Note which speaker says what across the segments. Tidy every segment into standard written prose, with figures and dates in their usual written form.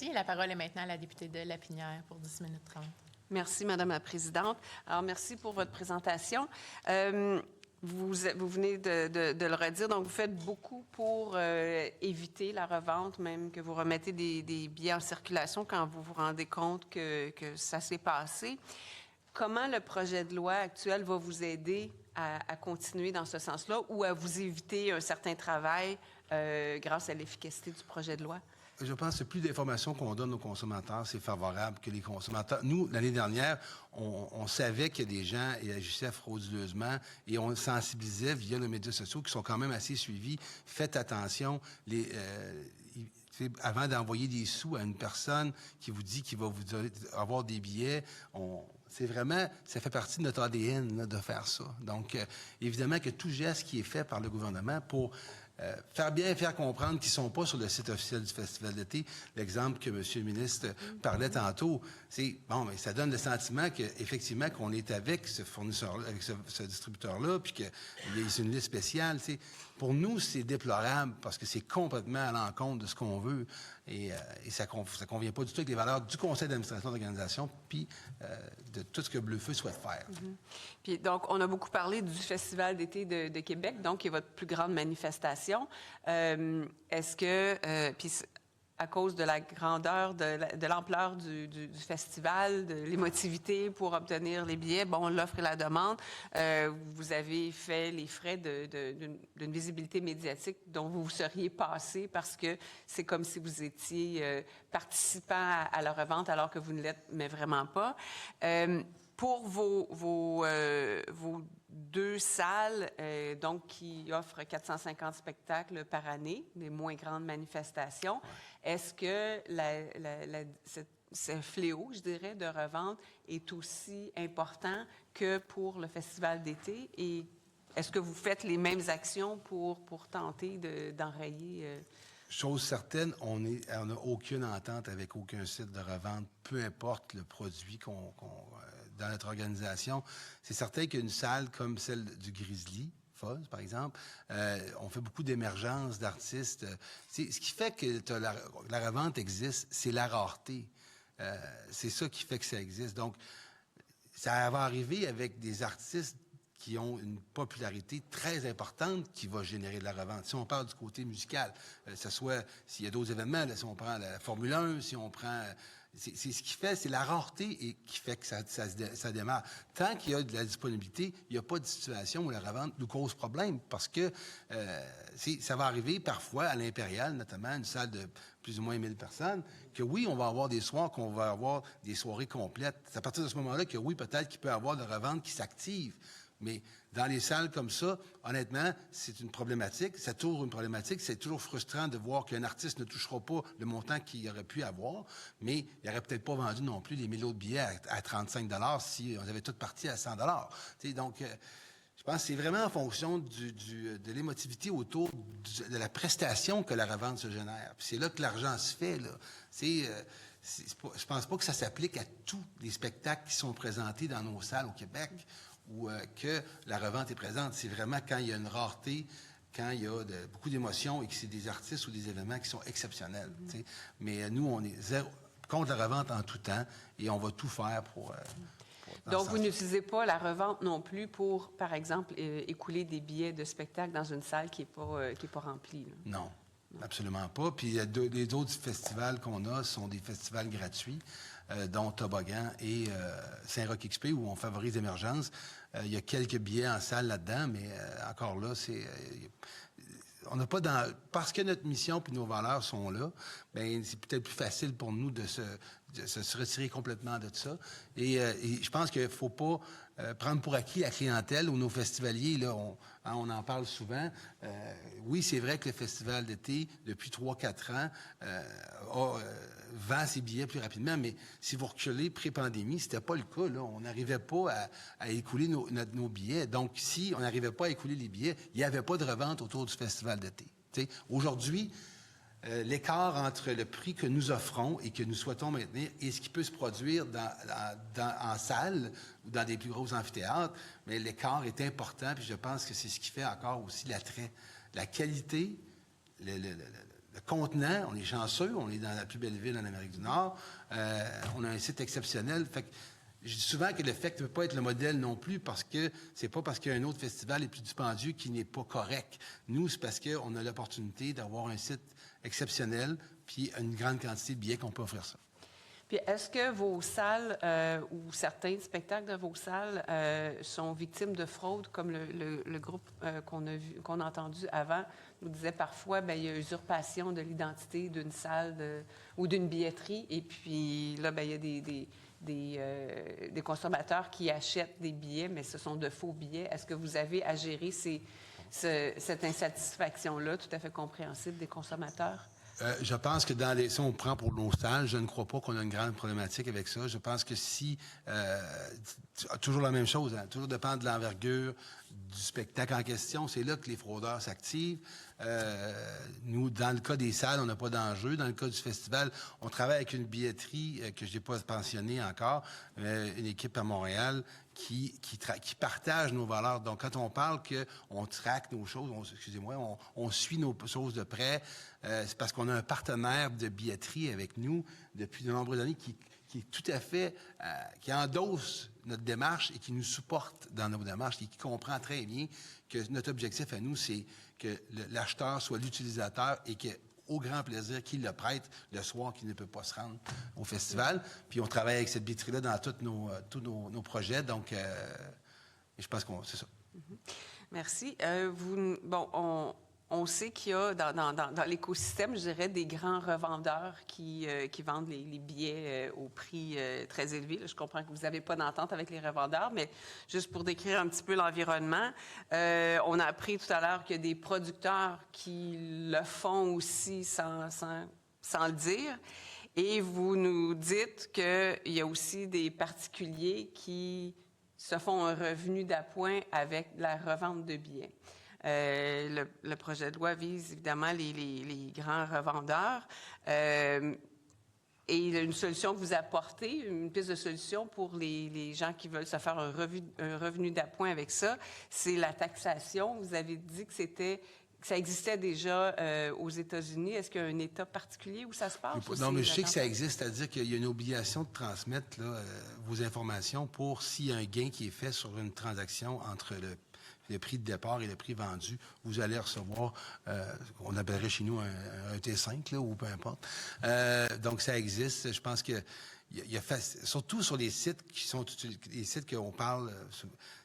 Speaker 1: Merci. La parole est maintenant à la députée de Lapinière pour 10 minutes 30.
Speaker 2: Merci, Madame la Présidente. Alors, merci pour votre présentation. Vous venez de le redire, donc vous faites beaucoup pour éviter la revente, même que vous remettez des billets en circulation quand vous vous rendez compte que ça s'est passé. Comment le projet de loi actuel va vous aider à continuer dans ce sens-là ou à vous éviter un certain travail grâce à l'efficacité du projet de loi?
Speaker 3: Je pense que plus d'informations qu'on donne aux consommateurs, c'est favorable que les consommateurs. Nous, l'année dernière, on savait qu'il y a des gens qui agissaient frauduleusement et on sensibilisait via les médias sociaux qui sont quand même assez suivis. Faites attention. Avant d'envoyer des sous à une personne qui vous dit qu'il va vous avoir des billets, c'est vraiment, ça fait partie de notre ADN là, de faire ça. Donc, évidemment que tout geste qui est fait par le gouvernement pour faire comprendre qu'ils ne sont pas sur le site officiel du Festival d'été. L'exemple que M. le ministre parlait tantôt, c'est, bon, mais ça donne le sentiment qu'effectivement, qu'on est avec ce fournisseur-là, avec ce distributeur-là, puis qu'il y a une liste spéciale. T'sais. Pour nous, c'est déplorable parce que c'est complètement à l'encontre de ce qu'on veut et ça convient pas du tout avec les valeurs du conseil d'administration de l'organisation puis de tout ce que Bleu-Feu souhaite faire.
Speaker 2: Puis donc, on a beaucoup parlé du Festival d'été de Québec, donc qui est votre plus grande manifestation. Est-ce que, puis à cause de la grandeur, de l'ampleur du festival, de l'émotivité pour obtenir les billets, bon, l'offre et la demande, vous avez fait les frais d'une visibilité médiatique dont vous seriez passé parce que c'est comme si vous étiez participant à la revente alors que vous ne l'êtes, mais vraiment pas. Pour vos deux salles, donc qui offrent 450 spectacles par année, des moins grandes manifestations, est-ce que ce fléau, je dirais, de revente est aussi important que pour le festival d'été? Et est-ce que vous faites les mêmes actions pour tenter d'enrayer...
Speaker 3: Chose certaine, on n'a aucune entente avec aucun site de revente, peu importe le produit dans notre organisation. C'est certain qu'une salle comme celle du Grizzly, Fuzz, par exemple, on fait beaucoup d'émergences d'artistes. Ce qui fait que la revente existe, c'est la rareté. C'est ça qui fait que ça existe. Donc, ça va arriver avec des artistes qui ont une popularité très importante qui va générer de la revente. Si on parle du côté musical, ce soit s'il y a d'autres événements, là, si on prend la Formule 1, si on prend... C'est ce qui fait, c'est la rareté qui fait que ça démarre. Tant qu'il y a de la disponibilité, il n'y a pas de situation où la revente nous cause problème parce que ça va arriver parfois à l'Impérial, notamment une salle de plus ou moins 1000 personnes, que oui, on va avoir des soirs, qu'on va avoir des soirées complètes. C'est à partir de ce moment-là que oui, peut-être qu'il peut y avoir de revente qui s'active. Mais dans les salles comme ça, honnêtement, c'est une problématique. C'est toujours une problématique. C'est toujours frustrant de voir qu'un artiste ne touchera pas le montant qu'il aurait pu avoir, mais il n'aurait peut-être pas vendu non plus les 1000 autres billets à 35 $ si on avait tout parti à 100 $. Donc, je pense que c'est vraiment en fonction de l'émotivité autour de la prestation que la revente se génère. Puis c'est là que l'argent se fait, là. Je pense pas que ça s'applique à tous les spectacles qui sont présentés dans nos salles au Québec ou que la revente est présente. C'est vraiment quand il y a une rareté, quand il y a beaucoup d'émotions et que c'est des artistes ou des événements qui sont exceptionnels. Mais nous, on est contre la revente en tout temps et on va tout faire pour
Speaker 2: donc, vous n'utilisez pas la revente non plus pour, par exemple, écouler des billets de spectacle dans une salle qui est pas remplie, là.
Speaker 3: Non. Absolument pas. Puis les autres festivals qu'on a sont des festivals gratuits, dont Toboggan et Saint-Roch-XP, où on favorise l'émergence. Il y a quelques billets en salle là-dedans, mais encore là, on n'a pas parce que notre mission puis nos valeurs sont là, ben c'est peut-être plus facile pour nous de se retirer complètement de ça. Et je pense qu'il faut pas prendre pour acquis la clientèle ou nos festivaliers. Là, on en parle souvent. Oui, c'est vrai que le festival d'été, depuis 3-4 ans, vend ses billets plus rapidement, mais si vous reculez pré-pandémie, c'était pas le cas. Là. On n'arrivait pas à écouler nos billets. Donc, si on n'arrivait pas à écouler les billets, il n'y avait pas de revente autour du festival d'été. Aujourd'hui, l'écart entre le prix que nous offrons et que nous souhaitons maintenir et ce qui peut se produire en salle ou dans des plus gros amphithéâtres, mais l'écart est important, puis je pense que c'est ce qui fait encore aussi l'attrait. La qualité, le contenant, on est chanceux, on est dans la plus belle ville en Amérique du Nord, on a un site exceptionnel. Fait que je dis souvent que le FEC ne peut pas être le modèle non plus parce que c'est pas parce qu'il y a un autre festival et plus dispendieux qui n'est pas correct. Nous, c'est parce qu'on a l'opportunité d'avoir un site exceptionnel puis une grande quantité de billets qu'on peut offrir ça.
Speaker 2: Puis est-ce que vos salles ou certains spectacles de vos salles sont victimes de fraude, comme le groupe qu'on a entendu avant nous disait parfois, bien, il y a usurpation de l'identité d'une salle ou d'une billetterie, et puis là, bien, il y a des consommateurs qui achètent des billets, mais ce sont de faux billets. Est-ce que vous avez à gérer cette insatisfaction-là, tout à fait compréhensible des consommateurs?
Speaker 3: Je pense que si on prend pour nos salles, je ne crois pas qu'on a une grande problématique avec ça. Je pense que si... toujours la même chose, hein, toujours dépend de l'envergure du spectacle en question. C'est là que les fraudeurs s'activent. Nous, dans le cas des salles, on n'a pas d'enjeu. Dans le cas du festival, on travaille avec une billetterie que je n'ai pas pensionnée encore, une équipe à Montréal qui partage nos valeurs. Donc, quand on parle qu'on traque nos choses, on suit nos choses de près, c'est parce qu'on a un partenaire de billetterie avec nous depuis de nombreuses années qui est tout à fait, qui endosse notre démarche et qui nous supporte dans nos démarches et qui comprend très bien que notre objectif à nous, c'est que l'acheteur soit l'utilisateur et qu'au grand plaisir qu'il le prête le soir qu'il ne peut pas se rendre au festival. Puis on travaille avec cette billetterie-là dans tous nos projets. Donc, je pense que c'est ça.
Speaker 2: Merci. On sait qu'il y a dans l'écosystème, je dirais, des grands revendeurs qui vendent les billets au prix très élevé. Là, je comprends que vous n'avez pas d'entente avec les revendeurs, mais juste pour décrire un petit peu l'environnement, on a appris tout à l'heure qu'il y a des producteurs qui le font aussi sans le dire. Et vous nous dites qu'il y a aussi des particuliers qui se font un revenu d'appoint avec la revente de billets. Le projet de loi vise évidemment les grands revendeurs. Et il y a une solution que vous apportez, une piste de solution pour les gens qui veulent se faire un revenu d'appoint avec ça, c'est la taxation. Vous avez dit que ça existait déjà aux États-Unis. Est-ce qu'il y a un État particulier où ça se passe?
Speaker 3: Non, mais je sais que ça existe, c'est-à-dire qu'il y a une obligation de transmettre vos informations pour s'il y a un gain qui est fait sur une transaction entre le prix de départ et le prix vendu, vous allez recevoir, on appellerait chez nous un T5, là, ou peu importe. Donc, ça existe. Je pense que, surtout sur les sites qui sont les sites qu'on parle,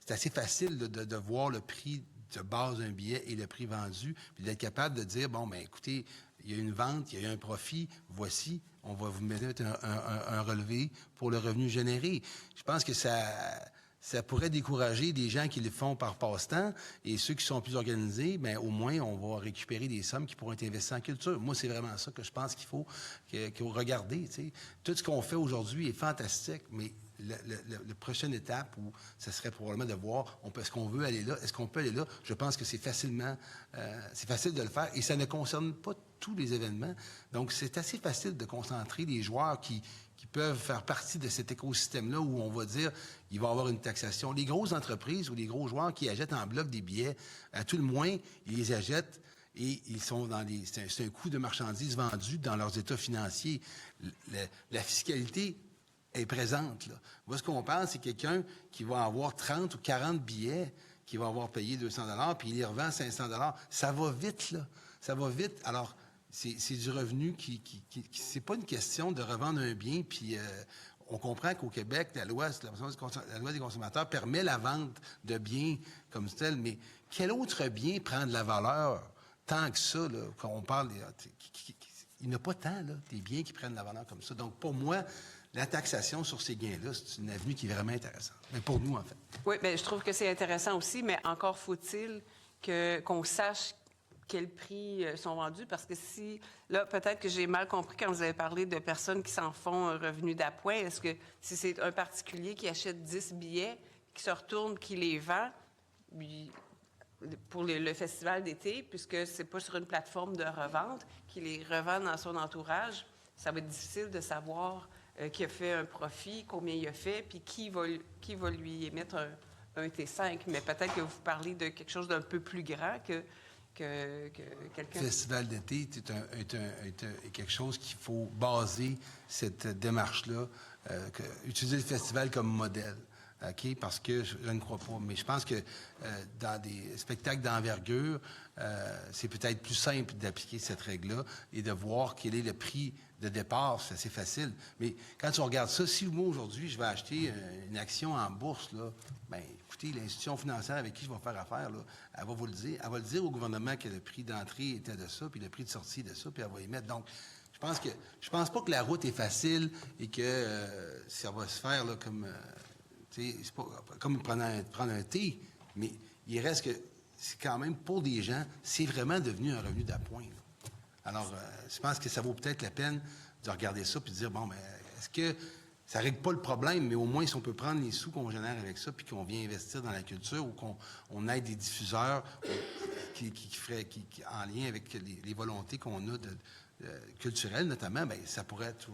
Speaker 3: c'est assez facile de voir le prix de base d'un billet et le prix vendu, puis d'être capable de dire, bon, bien, écoutez, il y a une vente, il y a eu un profit, voici, on va vous mettre un relevé pour le revenu généré. Je pense que ça pourrait décourager des gens qui le font par passe-temps, et ceux qui sont plus organisés, bien, au moins, on va récupérer des sommes qui pourront être investies en culture. Moi, c'est vraiment ça que je pense qu'il faut regarder. Tu sais. Tout ce qu'on fait aujourd'hui est fantastique, mais la prochaine étape, où ça serait probablement de voir, est-ce qu'on veut aller là, est-ce qu'on peut aller là? Je pense que c'est facile de le faire, et ça ne concerne pas tous les événements. Donc, c'est assez facile de concentrer les joueurs qui peuvent faire partie de cet écosystème-là où on va dire il va y avoir une taxation. Les grosses entreprises ou les gros joueurs qui achètent en bloc des billets, à tout le moins, ils les achètent et ils sont c'est un coût de marchandises vendues dans leurs états financiers. La fiscalité est présente, là. Moi, ce qu'on pense, c'est quelqu'un qui va avoir 30 ou 40 billets, qui va avoir payé 200 $, puis il les revend 500 $. Ça va vite, là. Ça va vite. Alors, c'est du revenu c'est pas une question de revendre un bien, puis on comprend qu'au Québec, la loi des consommateurs permet la vente de biens comme tel, mais quel autre bien prend de la valeur tant que ça, là, quand on parle, il n'y a pas tant, là, des biens qui prennent de la valeur comme ça. Donc, pour moi, la taxation sur ces gains-là, c'est une avenue qui est vraiment intéressante. Mais pour nous, en fait.
Speaker 2: Oui, bien, je trouve que c'est intéressant aussi, mais encore faut-il qu'on sache quels prix sont vendus, parce que là, peut-être que j'ai mal compris quand vous avez parlé de personnes qui s'en font un revenu d'appoint. Est-ce que si c'est un particulier qui achète 10 billets, qui se retourne, qui les vend pour le festival d'été, puisque c'est pas sur une plateforme de revente, qui les revend dans son entourage, ça va être difficile de savoir qui a fait un profit, combien il a fait, puis qui va lui émettre un T5. Mais peut-être que vous parlez de quelque chose d'un peu plus grand, que
Speaker 3: Le
Speaker 2: quelqu'un...
Speaker 3: festival d'été est quelque chose qu'il faut baser cette démarche-là, utiliser le festival comme modèle. OK? Parce que je ne crois pas. Mais je pense que dans des spectacles d'envergure, c'est peut-être plus simple d'appliquer cette règle-là et de voir quel est le prix de départ. C'est assez facile. Mais quand tu regardes ça, si moi, aujourd'hui, je vais acheter une action en bourse, là, bien, écoutez, l'institution financière avec qui je vais faire affaire, là, elle va vous le dire. Elle va le dire au gouvernement que le prix d'entrée était de ça, puis le prix de sortie de ça, puis elle va y mettre. Donc, je pense pas que la route est facile et que ça va se faire là, comme... c'est pas comme prendre un thé, mais il reste que c'est quand même, pour des gens, c'est vraiment devenu un revenu d'appoint. Là. Alors, je pense que ça vaut peut-être la peine de regarder ça puis de dire, bon, mais est-ce que ça règle pas le problème, mais au moins, si on peut prendre les sous qu'on génère avec ça puis qu'on vient investir dans la culture ou qu'on aide des diffuseurs en lien avec les volontés qu'on a culturelles, notamment, bien, ça pourrait être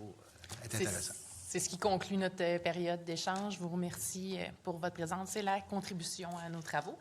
Speaker 3: intéressant.
Speaker 1: C'est ce qui conclut notre période d'échange. Je vous remercie pour votre présence et la contribution à nos travaux.